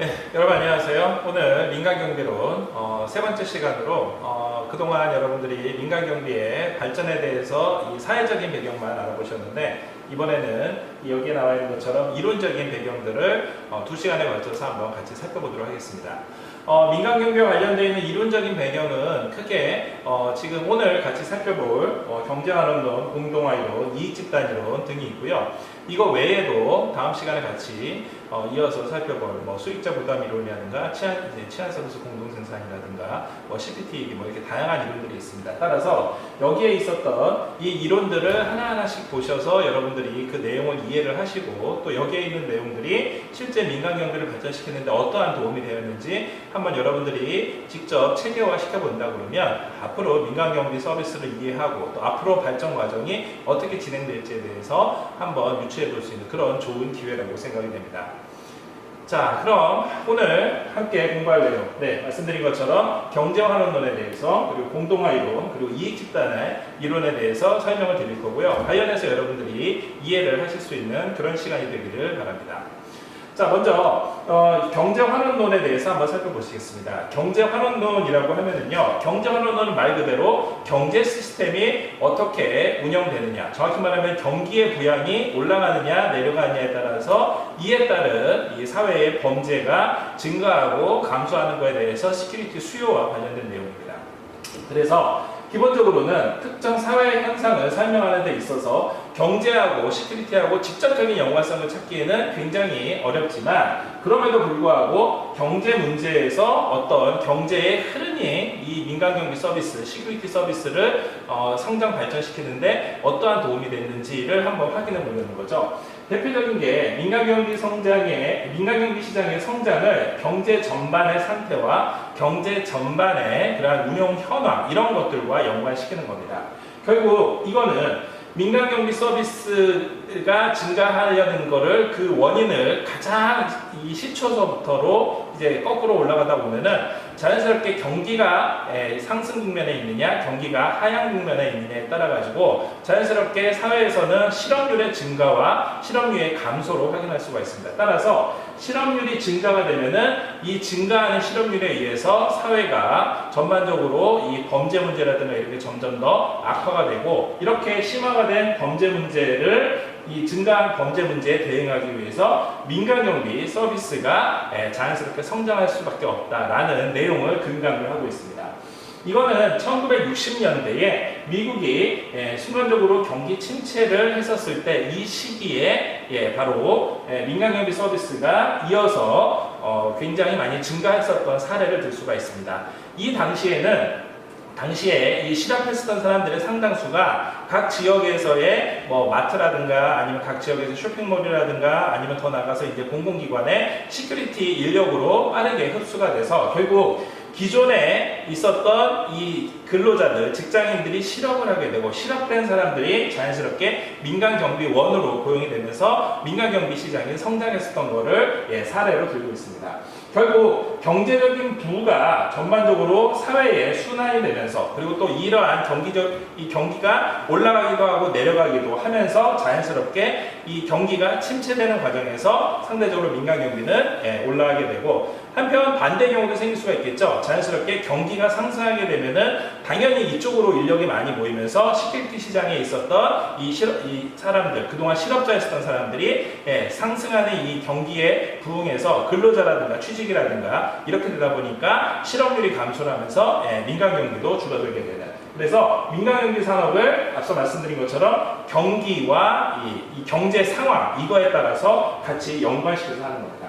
네, 여러분 안녕하세요. 오늘 민간경비론 세 번째 시간으로 그동안 여러분들이 민간경비의 발전에 대해서 이 사회적인 배경만 알아보셨는데 이번에는 여기에 나와 있는 것처럼 이론적인 배경들을 두 시간에 걸쳐서 한번 같이 살펴보도록 하겠습니다. 민간경비와 관련되어 있는 이론적인 배경은 크게 지금 오늘 같이 살펴볼 경제환원론, 공동화이론, 이익집단이론 등이 있고요. 이거 외에도 다음 시간에 같이 이어서 살펴볼 수익자 부담 이론이라든가 치안 서비스 공동생산이라든가 CPT 이렇게 다양한 이론들이 있습니다. 따라서 여기에 있었던 이 이론들을 하나하나씩 보셔서 여러분들이 그 내용을 이해를 하시고 또 여기에 있는 내용들이 실제 민간경비를 발전시키는데 어떠한 도움이 되었는지 한번 여러분들이 직접 체계화 시켜본다 그러면 앞으로 민간경비 서비스를 이해하고 또 앞으로 발전 과정이 어떻게 진행될지에 대해서 한번 유추해 볼 수 있는 그런 좋은 기회라고 생각이 됩니다. 자, 그럼 오늘 함께 공부할 내용, 말씀드린 것처럼 경제환원론에 대해서 그리고 공동화이론 그리고 이익집단의 이론에 대해서 설명을 드릴 거고요. 관련해서 여러분들이 이해를 하실 수 있는 그런 시간이 되기를 바랍니다. 자, 먼저 경제환원론에 대해서 한번 살펴보시겠습니다. 경제환원론이라고 하면은요, 경제환원론은 말 그대로 경제 시스템이 어떻게 운영되느냐, 정확히 말하면 경기의 부양이 올라가느냐 내려가느냐에 따라서 이에 따른 이 사회의 범죄가 증가하고 감소하는 것에 대해서 시큐리티 수요와 관련된 내용입니다. 그래서 기본적으로는 특정 사회 현상을 설명하는 데 있어서 경제하고 시큐리티하고 직접적인 연관성을 찾기에는 굉장히 어렵지만 그럼에도 불구하고 경제 문제에서 어떤 경제의 흐름이 이 민간경비 서비스, 시큐리티 서비스를 성장 발전시키는데 어떠한 도움이 됐는지를 한번 확인해 보려는 거죠. 대표적인 게 민간경비 시장의 성장을 경제 전반의 상태와 경제 전반의 그러한 운영 현황 이런 것들과 연관시키는 겁니다. 결국 이거는 민간경비 서비스가 증가하려는 거를 그 원인을 가장 이 시초서부터로 이제 거꾸로 올라가다 보면은 자연스럽게 경기가 상승 국면에 있느냐, 경기가 하향 국면에 있느냐에 따라 가지고 자연스럽게 사회에서는 실업률의 증가와 실업률의 감소로 확인할 수가 있습니다. 따라서 실업률이 증가가 되면은 이 증가하는 실업률에 의해서 사회가 전반적으로 이 범죄 문제라든가 이렇게 점점 더 악화가 되고 이렇게 심화가 된 범죄 문제를 이 증가한 범죄 문제에 대응하기 위해서 민간경비 서비스가 자연스럽게 성장할 수밖에 없다라는 내용을 근간으로 하고 있습니다. 이거는 1960년대에 미국이 순간적으로 경기 침체를 했었을 때 이 시기에 바로 민간경비 서비스가 이어서 굉장히 많이 증가했었던 사례를 들 수가 있습니다. 이 당시에 이 실업했었던 사람들의 상당수가 각 지역에서의 마트라든가 아니면 각 지역에서 쇼핑몰이라든가 아니면 더 나가서 이제 공공기관의 시큐리티 인력으로 빠르게 흡수가 돼서 결국 기존에 있었던 이 근로자들, 직장인들이 실업을 하게 되고 실업된 사람들이 자연스럽게 민간경비원으로 고용이 되면서 민간경비 시장이 성장했었던 거를 사례로 들고 있습니다. 결국 경제적인 부가 전반적으로 사회에 순환이 되면서 그리고 또 이러한 이 경기가 올라가기도 하고 내려가기도 하면서 자연스럽게 이 경기가 침체되는 과정에서 상대적으로 민간경비는 올라가게 되고 한편 반대 경우도 생길 수가 있겠죠. 자연스럽게 경기가 상승하게 되면은 당연히 이쪽으로 인력이 많이 모이면서 시큐리티 시장에 있었던 이 사람들, 그동안 실업자였었던 사람들이 상승하는 이 경기에 부응해서 근로자라든가 취직이라든가 이렇게 되다 보니까 실업률이 감소를 하면서 민간경비도 줄어들게 되는. 그래서 민간경비 산업을 앞서 말씀드린 것처럼 경기와 이 경제 상황 이거에 따라서 같이 연관시켜서 하는 겁니다.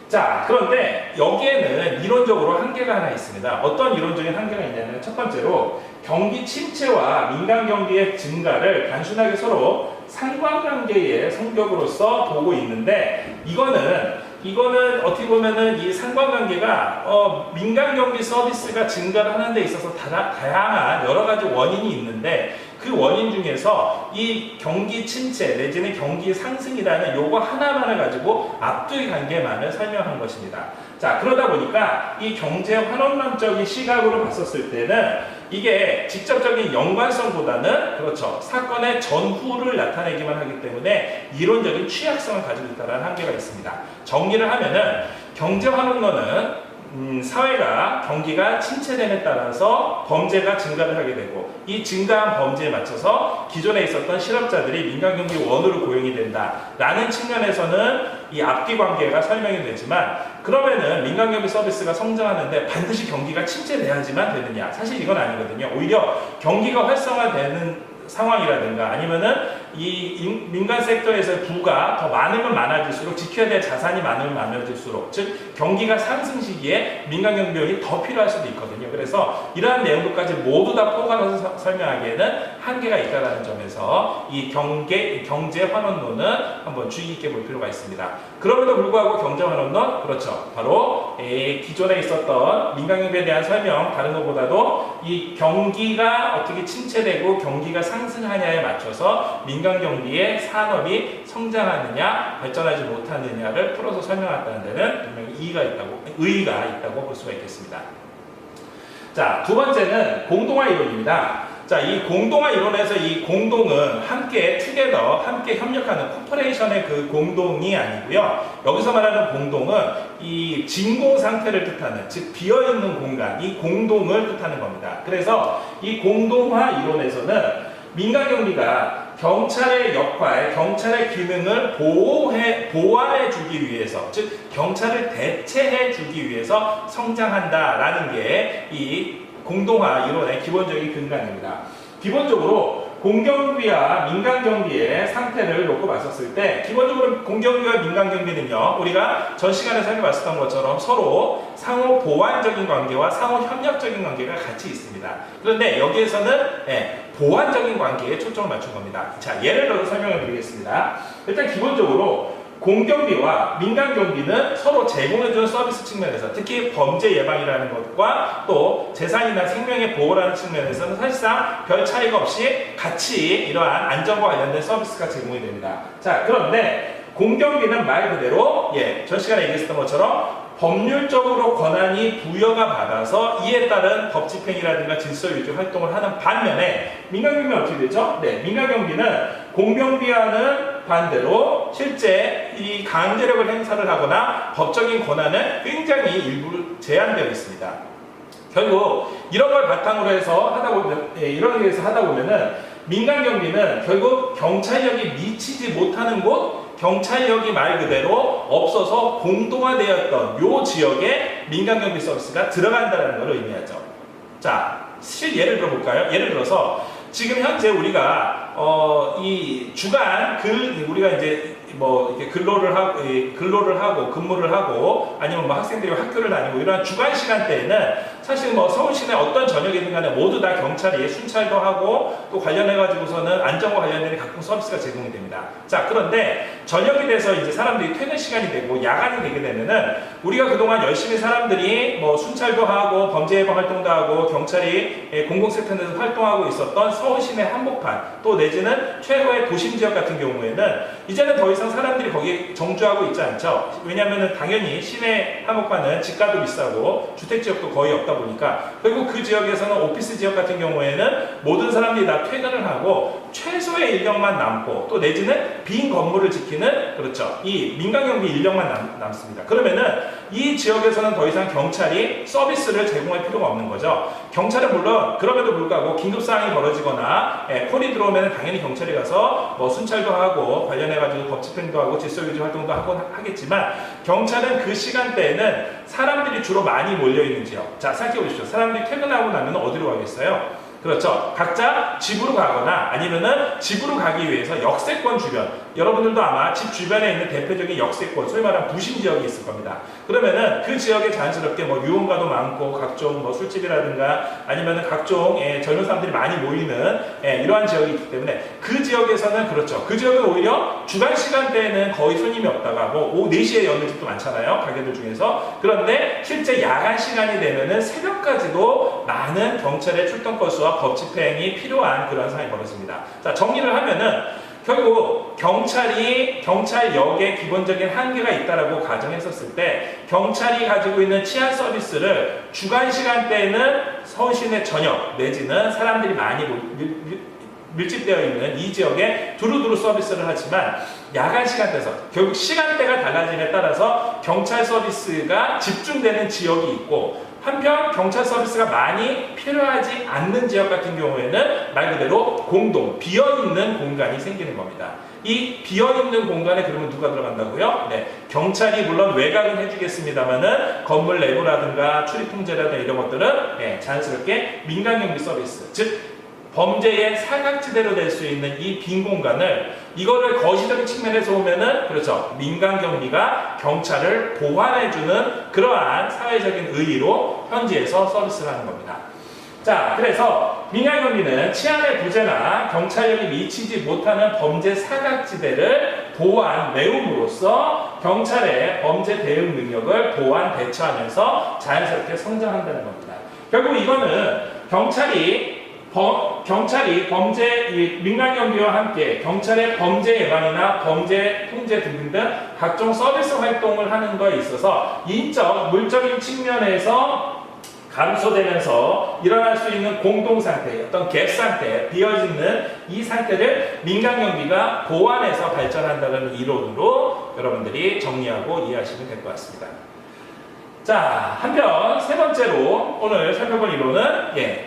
자, 그런데 여기에는 이론적으로 한계가 하나 있습니다. 어떤 이론적인 한계가 있냐면 첫 번째로 경기 침체와 민간경비의 증가를 단순하게 서로 상관관계의 성격으로서 보고 있는데 이거는 어떻게 보면은 이 상관관계가 민간경비 서비스가 증가를 하는 데 있어서 다양한 여러 가지 원인이 있는데 그 원인 중에서 이 경기 침체 내지는 경기 상승이라는 요거 하나만을 가지고 앞뒤 관계만을 설명한 것입니다. 자, 그러다 보니까 이 경제 환원론적인 시각으로 봤었을 때는 이게 직접적인 연관성보다는 그렇죠. 사건의 전후를 나타내기만 하기 때문에 이론적인 취약성을 가지고 있다는 한계가 있습니다. 정리를 하면은 경제 환원론은 사회가 경기가 침체됨에 따라서 범죄가 증가를 하게 되고 이 증가한 범죄에 맞춰서 기존에 있었던 실업자들이 민간경비 원으로 고용이 된다라는 측면에서는 이 앞뒤 관계가 설명이 되지만 그러면은 민간경비 서비스가 성장하는데 반드시 경기가 침체돼야지만 되느냐? 사실 이건 아니거든요. 오히려 경기가 활성화되는 상황이라든가 아니면은 이 민간 섹터에서 부가 더 많으면 많아질수록 지켜야 될 자산이 많으면 많아질수록 즉 경기가 상승 시기에 민간 경비원이 더 필요할 수도 있거든요. 그래서 이러한 내용들까지 모두 다 포괄해서 설명하기에는 한계가 있다는 점에서 이 경제 환원론은 한번 주의 깊게 볼 필요가 있습니다. 그럼에도 불구하고 경제 환원론 그렇죠. 바로 기존에 있었던 민간 경비에 대한 설명 다른 것보다도 이 경기가 어떻게 침체되고 경기가 상승하냐에 맞춰서 민간 경비의 산업이 성장하느냐 발전하지 못하느냐를 풀어서 설명했다는 데는 분명히 의의가 있다고 볼 수가 있겠습니다. 자, 두 번째는 공동화 이론입니다. 자, 이 공동화 이론에서 이 공동은 함께 투게더, 함께 협력하는 코퍼레이션의 그 공동이 아니고요. 여기서 말하는 공동은 이 진공 상태를 뜻하는, 즉 비어있는 공간, 이 공동을 뜻하는 겁니다. 그래서 이 공동화 이론에서는 민간 경비가 경찰의 역할, 경찰의 기능을 보완해 주기 위해서, 즉 경찰을 대체해 주기 위해서 성장한다라는 게 이 공동화 이론의 기본적인 근간입니다. 기본적으로 공경비와 민간경비의 상태를 놓고 봤었을 때 기본적으로 공경비와 민간경비는요 우리가 전 시간에 살펴봤었던 것처럼 서로 상호 보완적인 관계와 상호 협력적인 관계가 같이 있습니다. 그런데 여기에서는 보완적인 관계에 초점을 맞춘 겁니다. 자, 예를 들어서 설명을 드리겠습니다. 일단 기본적으로 공경비와 민간경비는 서로 제공해주는 서비스 측면에서 특히 범죄 예방이라는 것과 또 재산이나 생명의 보호라는 측면에서는 사실상 별 차이가 없이 같이 이러한 안전과 관련된 서비스가 제공이 됩니다. 자, 그런데 공경비는 말 그대로 전 시간에 얘기했던 것처럼 법률적으로 권한이 부여가 받아서 이에 따른 법 집행이라든가 질서 유지 활동을 하는 반면에 민간경비는 어떻게 되죠? 민간경비는 공경비와는 반대로 실제 이 강제력을 행사를 하거나 법적인 권한은 굉장히 일부 제한되어 있습니다. 결국 이런 걸 바탕으로 해서 이런 데서 하다 보면은 민간경비는 결국 경찰력이 미치지 못하는 곳 경찰력이 말 그대로 없어서 공동화되었던 요 지역에 민간경비 서비스가 들어간다는 것을 의미하죠. 자, 예를 들어볼까요? 예를 들어서 지금 현재 우리가 이 주간 우리가 이제 뭐 이렇게 근로를 하고 근무를 하고 아니면 뭐 학생들이 학교를 다니고 이런 주간 시간대에는 사실 뭐 서울 시내 어떤 저녁이든 간에 모두 다 경찰이 순찰도 하고 또 관련해가지고서는 안전과 관련된 각종 서비스가 제공이 됩니다. 자, 그런데 저녁이 돼서 이제 사람들이 퇴근 시간이 되고 야간이 되게 되면은 우리가 그동안 열심히 사람들이 뭐 순찰도 하고 범죄 예방 활동도 하고 경찰이 공공세터에서 활동하고 있었던 서울 시내 한복판 또 내지는 최고의 도심 지역 같은 경우에는 이제는 더 이상 사람들이 거기에 정주하고 있지 않죠. 왜냐하면 당연히 시내 한복판은 집가도 비싸고 주택지역도 거의 없다 보니까 결국 그 지역에서는 오피스 지역 같은 경우에는 모든 사람들이 다 퇴근을 하고 최소의 인력만 남고 또 내지는 빈 건물을 지키는 그렇죠. 이 민간경비 인력만 남습니다. 그러면은 이 지역에서는 더 이상 경찰이 서비스를 제공할 필요가 없는 거죠. 경찰은 물론 그럼에도 불구하고 긴급사항이 벌어지거나 콜이 들어오면 당연히 경찰이 가서 뭐 순찰도 하고 관련해가지고 법 집행도 하고 질서유지 활동도 하겠지만 경찰은 그 시간대에는 사람들이 주로 많이 몰려있는 지역. 자, 생각해 보십시오. 사람들이 퇴근하고 나면 어디로 가겠어요? 그렇죠. 각자 집으로 가거나 아니면은 집으로 가기 위해서 역세권 주변, 여러분들도 아마 집 주변에 있는 대표적인 역세권, 소위 말하는 부심 지역이 있을 겁니다. 그러면은 그 지역에 자연스럽게 뭐 유흥가도 많고 각종 뭐 술집이라든가 아니면은 각종 젊은 사람들이 많이 모이는 이러한 지역이 있기 때문에 그 지역에서는 그렇죠. 그 지역은 오히려 주간 시간대에는 거의 손님이 없다가 뭐 오후 4시에 여는 집도 많잖아요. 가게들 중에서. 그런데 실제 야간 시간이 되면은 새벽까지도 많은 경찰의 출동 건수와 법 집행이 필요한 그런 상황이 벌어집니다. 자, 정리를 하면은 결국 경찰역에 기본적인 한계가 있다라고 가정했었을 때 경찰이 가지고 있는 치안 서비스를 주간 시간대에는 서울 시내 전역 내지는 사람들이 많이 밀집되어 있는 이 지역에 두루두루 서비스를 하지만 야간 시간대에서 결국 시간대가 달라짐에 따라서 경찰 서비스가 집중되는 지역이 있고, 한편 경찰 서비스가 많이 필요하지 않는 지역 같은 경우에는 말 그대로 공동, 비어있는 공간이 생기는 겁니다. 이 비어있는 공간에 그러면 누가 들어간다고요? 네, 경찰이 물론 외곽은 해주겠습니다만은 건물 내부라든가 출입 통제라든가 이런 것들은 네, 자연스럽게 민간경비 서비스, 즉 범죄의 사각지대로 될 수 있는 이 빈 공간을, 이거를 거시적인 측면에서 보면은 그렇죠, 민간경비가 경찰을 보완해주는 그러한 사회적인 의의로 현지에서 서비스를 하는 겁니다. 자, 그래서 민간경비는 치안의 부재나 경찰력이 미치지 못하는 범죄 사각지대를 보완, 메움으로써 경찰의 범죄 대응 능력을 보완, 대처하면서 자연스럽게 성장한다는 겁니다. 결국 이거는 경찰이 민간경비와 함께 경찰의 범죄 예방이나 범죄 통제 등등 각종 서비스 활동을 하는 것에 있어서 인적, 물적인 측면에서 감소되면서 일어날 수 있는 공동상태, 어떤 갭 상태, 비어있는 이 상태를 민간경비가 보완해서 발전한다는 이론으로 여러분들이 정리하고 이해하시면 될 것 같습니다. 자, 한편 세 번째로 오늘 살펴볼 이론은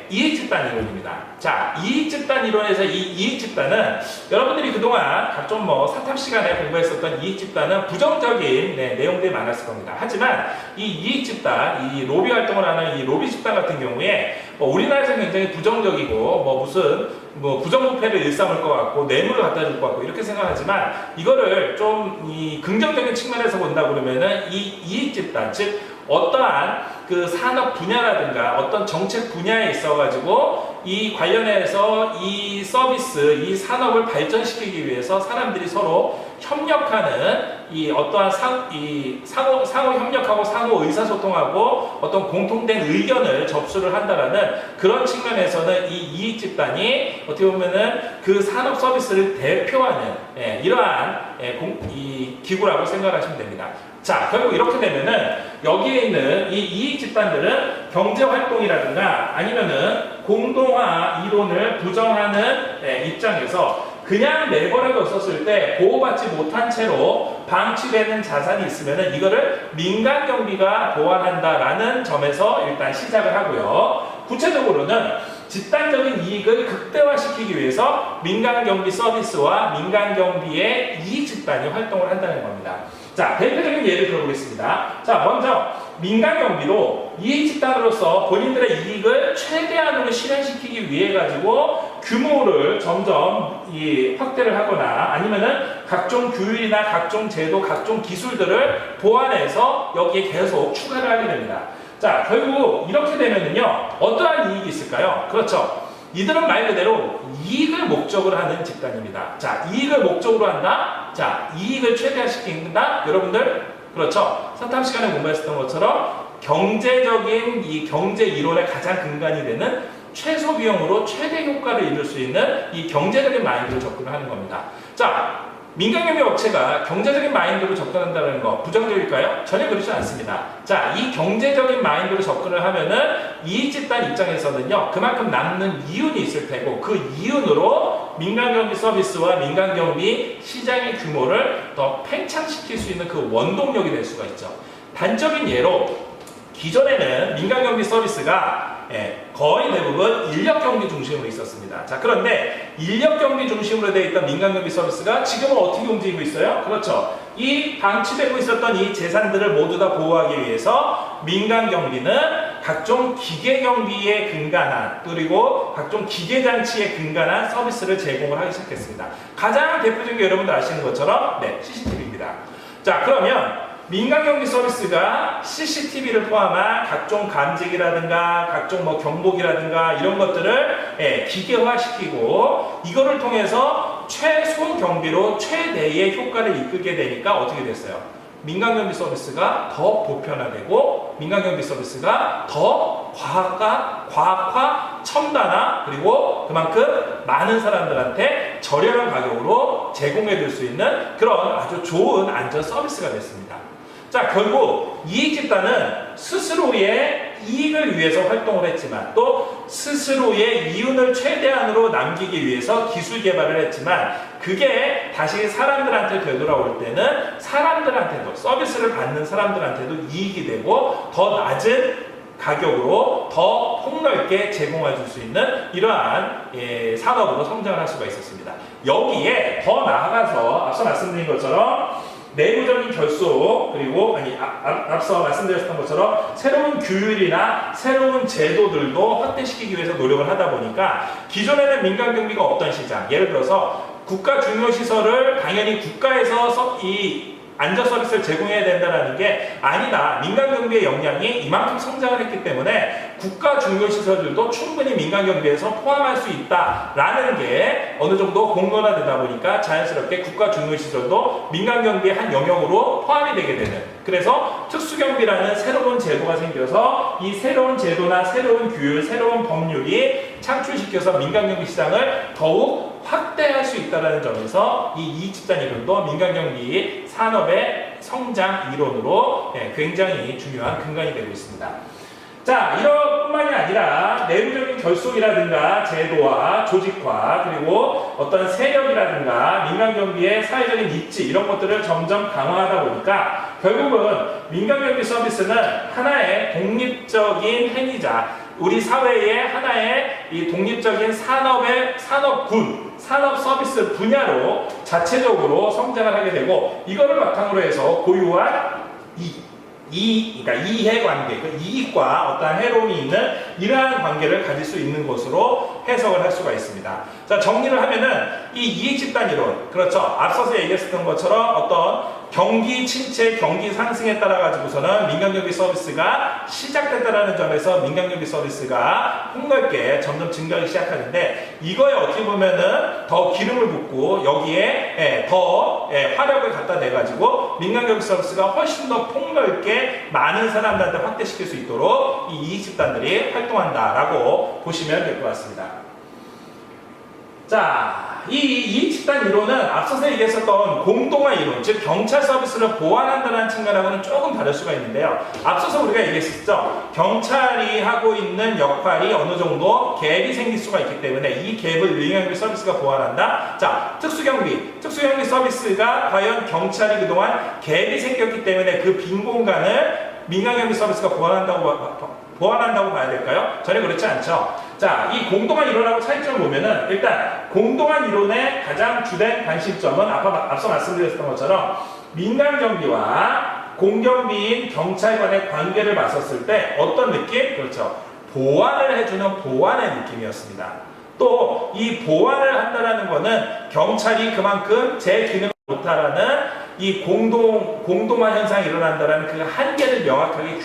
이익집단 이론입니다. 자, 이익집단 이론에서 이 이익집단은 여러분들이 그동안 각종 사탐 시간에 공부했었던 이익집단은 부정적인 내용들이 많았을 겁니다. 하지만 이 이익집단, 이 로비 활동을 하는 이 로비 집단 같은 경우에 우리나라에서 굉장히 부정적이고 무슨 부정부패를 일삼을 것 같고 뇌물을 갖다 줄 것 같고 이렇게 생각하지만, 이거를 좀 이 긍정적인 측면에서 본다 그러면은 이 이익집단, 즉 어떠한 그 산업 분야라든가 어떤 정책 분야에 있어가지고 이 관련해서 이 서비스, 이 산업을 발전시키기 위해서 사람들이 서로 협력하는 이 어떠한 상호 협력하고 상호 의사소통하고 어떤 공통된 의견을 접수를 한다라는 그런 측면에서는 이 이익 집단이 어떻게 보면은 그 산업 서비스를 대표하는 이러한 이 기구라고 생각하시면 됩니다. 자, 결국 이렇게 되면은 여기에 있는 이 이익 집단들은 경제 활동이라든가 아니면은 공동화 이론을 부정하는 입장에서 그냥 내버려 뒀었을 때 보호받지 못한 채로 방치되는 자산이 있으면은 이거를 민간 경비가 보완한다라는 점에서 일단 시작을 하고요. 구체적으로는 집단적인 이익을 극대화시키기 위해서 민간 경비 서비스와 민간 경비의 이익 집단이 활동을 한다는 겁니다. 자, 대표적인 예를 들어보겠습니다. 자, 먼저 민간 경비로 이익 집단으로서 본인들의 이익을 최대한으로 실현시키기 위해 가지고 규모를 점점 확대를 하거나 아니면은 각종 규율이나 각종 제도, 각종 기술들을 보완해서 여기에 계속 추가를 하게 됩니다. 자, 결국 이렇게 되면은요, 어떠한 이익이 있을까요? 그렇죠. 이들은 말 그대로 이익을 목적으로 하는 집단입니다. 자, 이익을 목적으로 한다? 자, 이익을 최대화시킨다? 여러분들, 그렇죠. 사탐 시간에 공부했었던 것처럼 경제적인 이 경제 이론의 가장 근간이 되는 최소 비용으로 최대 효과를 이룰 수 있는 이 경제적인 마인드로 접근을 하는 겁니다. 자, 민간경비 업체가 경제적인 마인드로 접근한다는 거 부정적일까요? 전혀 그렇지 않습니다. 자, 이 경제적인 마인드로 접근을 하면은 이익집단 입장에서는요, 그만큼 남는 이윤이 있을 테고 그 이윤으로 민간경비 서비스와 민간경비 시장의 규모를 더 팽창시킬 수 있는 그 원동력이 될 수가 있죠. 단적인 예로 기존에는 민간경비 서비스가 거의 대부분 인력경비 중심으로 있었습니다. 자, 그런데 인력경비 중심으로 되어 있던 민간경비 서비스가 지금은 어떻게 움직이고 있어요? 그렇죠. 이 방치되고 있었던 이 재산들을 모두 다 보호하기 위해서 민간경비는 각종 기계경비에 근간한 그리고 각종 기계장치에 근간한 서비스를 제공을 하기 시작했습니다. 가장 대표적인 게 여러분들 아시는 것처럼 CCTV입니다. 자, 그러면 민간경비 서비스가 CCTV를 포함한 각종 감지기라든가 각종 경보기라든가 이런 것들을 기계화시키고 이거를 통해서 최소 경비로 최대의 효과를 이끌게 되니까 어떻게 됐어요? 민간경비 서비스가 더 보편화되고 민간경비 서비스가 더 과학화, 첨단화 그리고 그만큼 많은 사람들한테 저렴한 가격으로 제공해 줄 수 있는 그런 아주 좋은 안전 서비스가 됐습니다. 자, 결국 이익집단은 스스로의 이익을 위해서 활동을 했지만 또 스스로의 이윤을 최대한으로 남기기 위해서 기술 개발을 했지만 그게 다시 사람들한테 되돌아올 때는 사람들한테도 서비스를 받는 사람들한테도 이익이 되고 더 낮은 가격으로 더 폭넓게 제공해 줄 수 있는 이러한 산업으로 성장을 할 수가 있었습니다. 여기에 더 나아가서 앞서 말씀드린 것처럼 내부적인 결속 그리고 앞서 말씀드렸던 것처럼 새로운 규율이나 새로운 제도들도 확대시키기 위해서 노력을 하다 보니까 기존에는 민간경비가 없던 시장, 예를 들어서 국가 중요시설을 당연히 국가에서 이 안전 서비스를 제공해야 된다는 게 아니다. 민간경비의 역량이 이만큼 성장을 했기 때문에 국가 중요시설들도 충분히 민간경비에서 포함할 수 있다라는 게 어느 정도 공론화되다 보니까 자연스럽게 국가 중요시설도 민간경비의 한 영역으로 포함이 되게 되는, 그래서 특수경비라는 새로운 제도가 생겨서 이 새로운 제도나 새로운 규율, 새로운 법률이 창출시켜서 민간경비 시장을 더욱 확대할 수 있다는 점에서 이 이익집단 이론도 민간경비 산업의 성장 이론으로 굉장히 중요한 근간이 되고 있습니다. 자, 이것뿐만이 아니라 내부적인 결속이라든가 제도와 조직화 그리고 어떤 세력이라든가 민간경비의 사회적인 입지 이런 것들을 점점 강화하다 보니까 결국은 민간경비 서비스는 하나의 독립적인 행위자, 우리 사회의 하나의 이 독립적인 산업군, 산업 서비스 분야로 자체적으로 성장을 하게 되고 이거를 바탕으로 해서 고유한 그러니까 이해관계, 그 이익과 어떠한 해로움이 있는 이러한 관계를 가질 수 있는 것으로 해석을 할 수가 있습니다. 자, 정리를 하면은 이 이익집단 이론, 그렇죠. 앞서서 얘기했었던 것처럼 어떤 경기 침체, 경기 상승에 따라 가지고서는 민간경비 서비스가 시작됐다라는 점에서 민간경비 서비스가 폭넓게 점점 증가하기 시작하는데 이거에 어떻게 보면은 더 기름을 붓고 여기에 더 화력을 갖다 대가지고 민간경비 서비스가 훨씬 더 폭넓게 많은 사람들한테 확대시킬 수 있도록 이 이익집단들이 활동한다라고 보시면 될 것 같습니다. 자, 이 이익집단 이론은 앞서서 얘기했었던 공동화 이론, 즉 경찰 서비스를 보완한다는 측면하고는 조금 다를 수가 있는데요. 앞서서 우리가 얘기했었죠. 경찰이 하고 있는 역할이 어느 정도 갭이 생길 수가 있기 때문에 이 갭을 민간경비 서비스가 보완한다. 자, 특수경비 서비스가 과연 경찰이 그동안 갭이 생겼기 때문에 그 빈 공간을 민간경비 서비스가 보완한다고 봐야 될까요? 전혀 그렇지 않죠. 자, 이 공동화 이론하고 차이점을 보면은 일단 공동화 이론의 가장 주된 관심점은 앞서 말씀드렸던 것처럼 민간경비와 공경비인 경찰 간의 관계를 봤었을 때 어떤 느낌? 그렇죠. 보완을 해주는 보완의 느낌이었습니다. 또 이 보완을 한다는 거는 경찰이 그만큼 제 기능을 못하라는 이 공동화 현상이 일어난다는 그 한계를 명확하게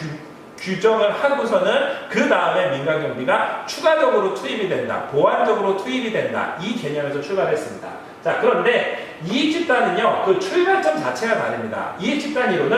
규정을 하고서는 그 다음에 민간경비가 추가적으로 투입이 된다, 보완적으로 투입이 된다, 이 개념에서 출발했습니다. 자, 그런데 이익집단은요, 그 출발점 자체가 다릅니다. 이익집단 이론은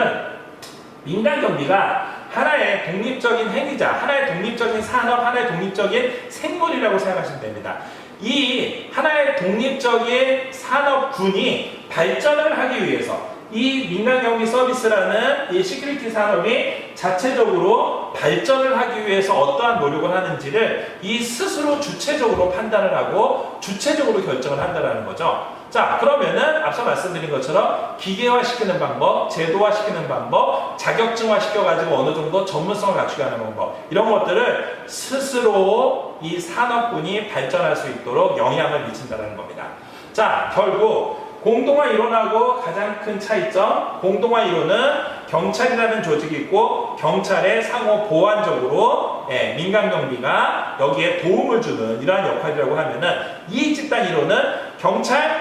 민간경비가 하나의 독립적인 행위자, 하나의 독립적인 산업, 하나의 독립적인 생물이라고 생각하시면 됩니다. 이 하나의 독립적인 산업군이 발전을 하기 위해서 이 민간경비 서비스라는 이 시큐리티 산업이 자체적으로 발전을 하기 위해서 어떠한 노력을 하는지를 이 스스로 주체적으로 판단을 하고 주체적으로 결정을 한다는 거죠. 자, 그러면은 앞서 말씀드린 것처럼 기계화시키는 방법, 제도화시키는 방법, 자격증화 시켜가지고 어느 정도 전문성을 갖추게 하는 방법, 이런 것들을 스스로 이 산업군이 발전할 수 있도록 영향을 미친다는 겁니다. 자, 결국 공동화 이론하고 가장 큰 차이점, 공동화 이론은 경찰이라는 조직이 있고 경찰의 상호 보완적으로 민간경비가 여기에 도움을 주는 이러한 역할이라고 하면은 이익집단 이론은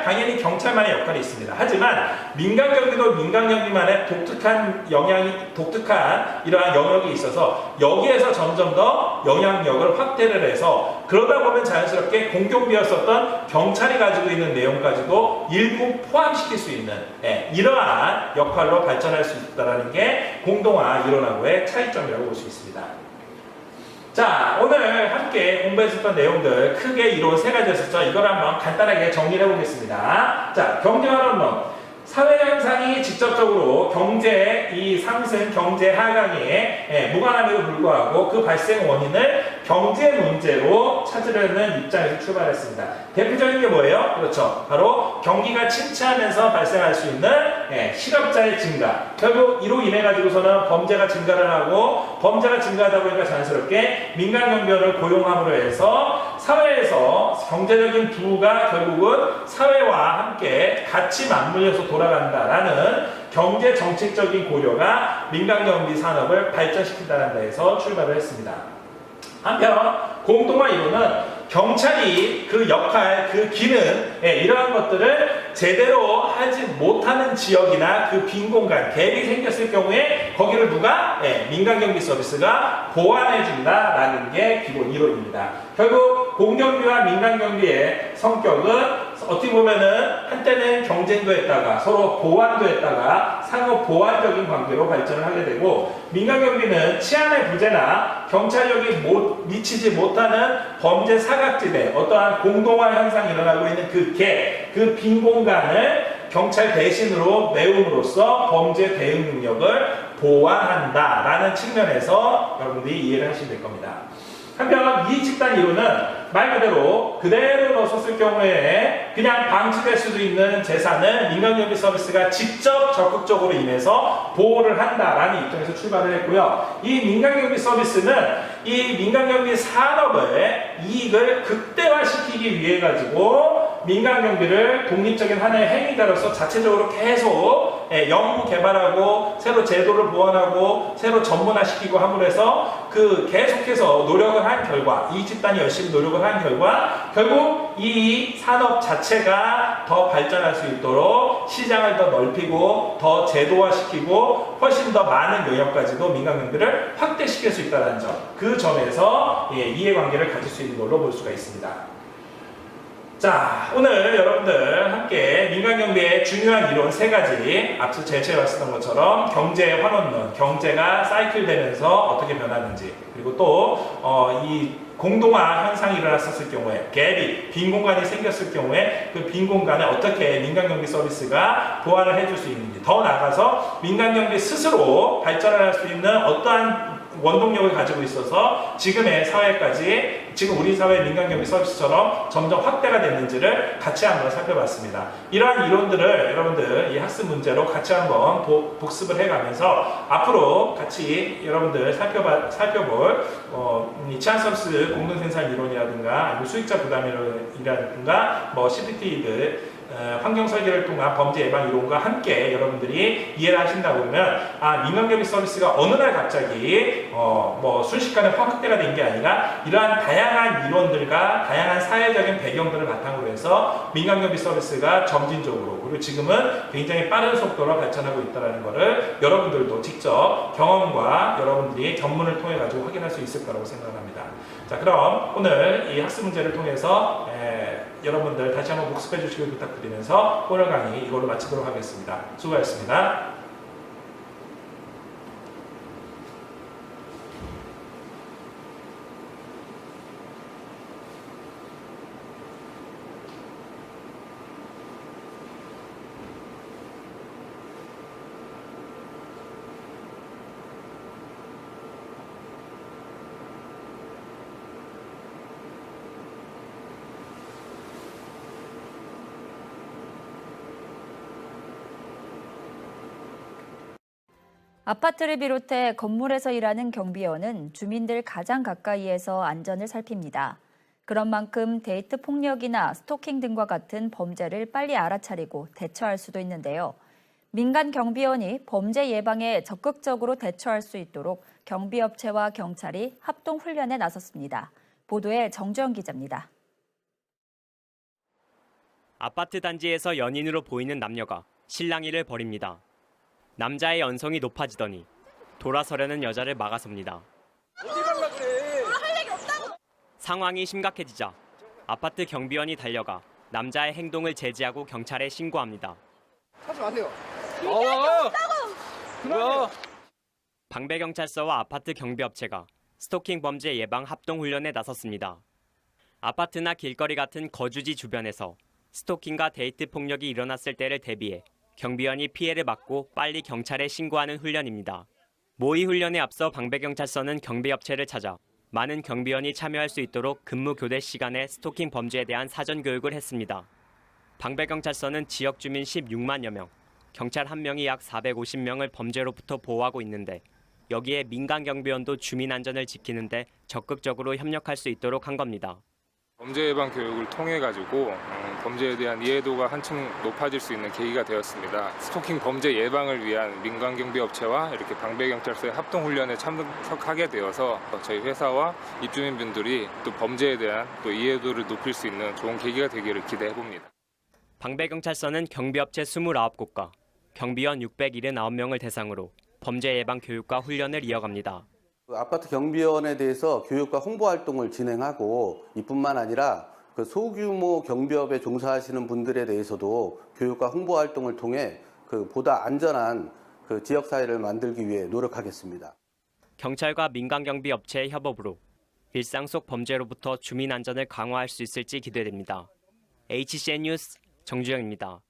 당연히 경찰만의 역할이 있습니다. 하지만 민간경비도 민간경비만의 독특한 이러한 영역이 있어서 여기에서 점점 더 영향력을 확대를 해서 그러다 보면 자연스럽게 공경비였었던 경찰이 가지고 있는 내용까지도 일부 포함시킬 수 있는 이러한 역할로 발전할 수 있다는 게 공동화 이론하고의 차이점이라고 볼 수 있습니다. 자, 오늘 함께 공부했었던 내용들 크게 이론 세 가지였었죠. 이걸 한번 간단하게 정리를 해보겠습니다. 자, 경제활원론. 사회 현상이 직접적으로 경제 이 상승, 경제 하강에 무관함에도 불구하고 그 발생 원인을 경제 문제로 찾으려는 입장에서 출발했습니다. 대표적인 게 뭐예요? 그렇죠. 바로 경기가 침체하면서 발생할 수 있는 실업자의 증가. 결국 이로 인해 가지고서는 범죄가 증가를 하고 범죄가 증가하다 보니까 자연스럽게 민간 경비원을 고용함으로 해서 사회에서 경제적인 부가 결국은 사회와 함께 같이 맞물려서 돌아간다라는 경제 정책적인 고려가 민간 경비 산업을 발전시킨다는 데에서 출발을 했습니다. 한편 공동화 이론은 경찰이 그 역할, 그 기능 이러한 것들을 제대로 하지 못하는 지역이나 그 빈 공간, 갭이 생겼을 경우에 거기를 누가? 민간경비 서비스가 보완해준다라는 게 기본 이론입니다. 결국 공경비와 민간경비의 성격은 어떻게 보면은 한때는 경쟁도 했다가 서로 보완도 했다가 상호 보완적인 관계로 발전을 하게 되고, 민간경비는 치안의 부재나 경찰력이 미치지 못하는 범죄 사각지대, 어떠한 공동화 현상이 일어나고 있는 그 갭, 그 빈 공간을 경찰 대신으로 메움으로써 범죄 대응 능력을 보완한다라는 측면에서 여러분들이 이해를 하시면 될 겁니다. 한편 이 집단 이론은 말 그대로 넣었을 경우에 그냥 방치될 수도 있는 재산을 민간경비 서비스가 직접 적극적으로 임해서 보호를 한다라는 입장에서 출발을 했고요. 이 민간경비 서비스는 이 민간경비 산업의 이익을 극대화시키기 위해 가지고 민간경비를 독립적인 하나의 행위자로서 자체적으로 계속 연구 개발하고 새로 제도를 보완하고 새로 전문화시키고 함으로 해서 그 계속해서 노력을 한 결과, 이 집단이 열심히 노력을 한 결과 결국 이 산업 자체가 더 발전할 수 있도록 시장을 더 넓히고 더 제도화시키고 훨씬 더 많은 영역까지도 민간경비를 확대시킬 수 있다는 점, 그 점에서 이해관계를 가질 수 있는 걸로 볼 수가 있습니다. 자, 오늘 여러분들 함께 민간경비의 중요한 이론 3가지, 앞서 제시해왔던 것처럼 경제 환원론, 경제가 사이클 되면서 어떻게 변하는지, 그리고 또 이 공동화 현상이 일어났을 경우에 갭이, 빈 공간이 생겼을 경우에 그 빈 공간에 어떻게 민간경비 서비스가 보완을 해줄 수 있는지, 더 나아가서 민간경비 스스로 발전을 할 수 있는 어떠한 원동력을 가지고 있어서 지금의 사회까지, 지금 우리 사회 민간경비 서비스처럼 점점 확대가 됐는지를 같이 한번 살펴봤습니다. 이러한 이론들을 여러분들 이 학습 문제로 같이 한번 복습을 해가면서 앞으로 같이 여러분들 살펴볼 이 치안 서비스 공동생산 이론이라든가 아니면 수익자 부담이라든가 CPT들 환경 설계를 통한 범죄 예방 이론과 함께 여러분들이 이해를 하신다고 보면, 민간경비 서비스가 어느 날 갑자기 순식간에 확대가 된 게 아니라 이러한 다양한 이론들과 다양한 사회적인 배경들을 바탕으로 해서 민간경비 서비스가 점진적으로, 그리고 지금은 굉장히 빠른 속도로 발전하고 있다는 것을 여러분들도 직접 경험과 여러분들이 견문을 통해 가지고 확인할 수 있을 거라고 생각합니다. 자, 그럼 오늘 이 학습 문제를 통해서 여러분들 다시 한번 복습해 주시길 부탁드리면서 오늘 강의 이걸로 마치도록 하겠습니다. 수고하셨습니다. 아파트를 비롯해 건물에서 일하는 경비원은 주민들 가장 가까이에서 안전을 살핍니다. 그런 만큼 데이트 폭력이나 스토킹 등과 같은 범죄를 빨리 알아차리고 대처할 수도 있는데요. 민간 경비원이 범죄 예방에 적극적으로 대처할 수 있도록 경비업체와 경찰이 합동 훈련에 나섰습니다. 보도에 정주영 기자입니다. 아파트 단지에서 연인으로 보이는 남녀가 실랑이를 벌입니다. 남자의 연성이 높아지더니 돌아서려는 여자를 막아섭니다. 어디 갈라 그래? 할 얘기 없다고. 상황이 심각해지자 아파트 경비원이 달려가 남자의 행동을 제지하고 경찰에 신고합니다. 하지 마세요. 없다고. 방배경찰서와 아파트 경비업체가 스토킹 범죄 예방 합동훈련에 나섰습니다. 아파트나 길거리 같은 거주지 주변에서 스토킹과 데이트 폭력이 일어났을 때를 대비해 경비원이 피해를 막고 빨리 경찰에 신고하는 훈련입니다. 모의 훈련에 앞서 방배경찰서는 경비업체를 찾아 많은 경비원이 참여할 수 있도록 근무 교대 시간에 스토킹 범죄에 대한 사전 교육을 했습니다. 방배경찰서는 지역 주민 16만여 명, 경찰 1명이 약 450명을 범죄로부터 보호하고 있는데 여기에 민간 경비원도 주민 안전을 지키는데 적극적으로 협력할 수 있도록 한 겁니다. 범죄 예방 교육을 통해 가지고 범죄에 대한 이해도가 한층 높아질 수 있는 계기가 되었습니다. 스토킹 범죄 예방을 위한 민간 경비업체와 이렇게 방배경찰서의 합동 훈련에 참석하게 되어서 저희 회사와 입주민분들이 또 범죄에 대한 또 이해도를 높일 수 있는 좋은 계기가 되기를 기대해 봅니다. 방배경찰서는 경비업체 29곳과 경비원 679명을 대상으로 범죄 예방 교육과 훈련을 이어갑니다. 아파트 경비원에 대해서 교육과 홍보 활동을 진행하고 이뿐만 아니라 그 소규모 경비업에 종사하시는 분들에 대해서도 교육과 홍보 활동을 통해 그 보다 안전한 그 지역 사회를 만들기 위해 노력하겠습니다. 경찰과 민간 경비 업체의 협업으로 일상 속 범죄로부터 주민 안전을 강화할 수 있을지 기대됩니다. HCN 뉴스 정주영입니다.